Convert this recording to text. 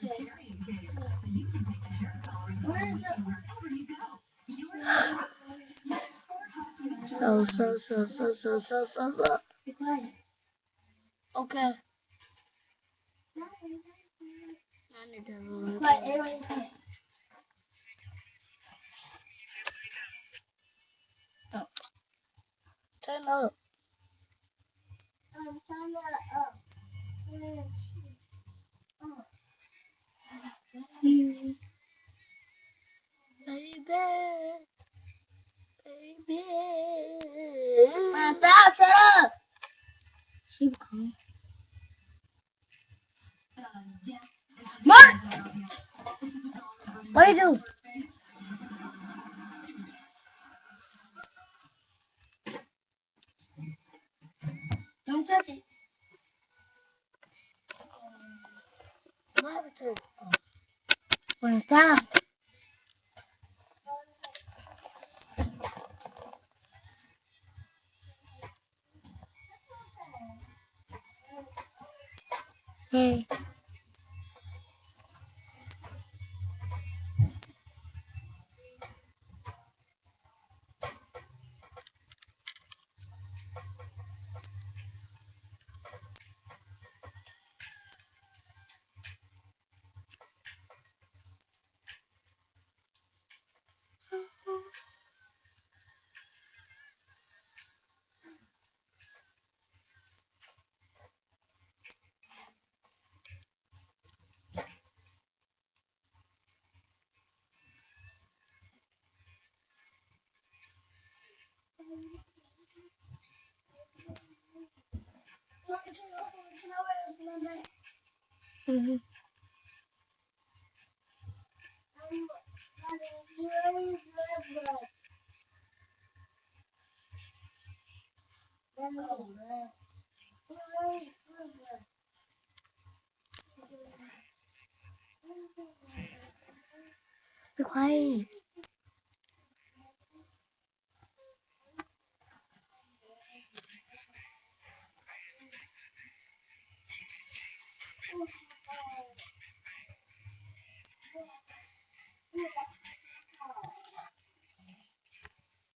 So. Okay. Oh, turn up. Baby, baby. Man, stop, shut up. She calm. Mark, what do you do? Don't touch it. What happened to it? Well, stop. Hey. Mm-hmm. Be quiet.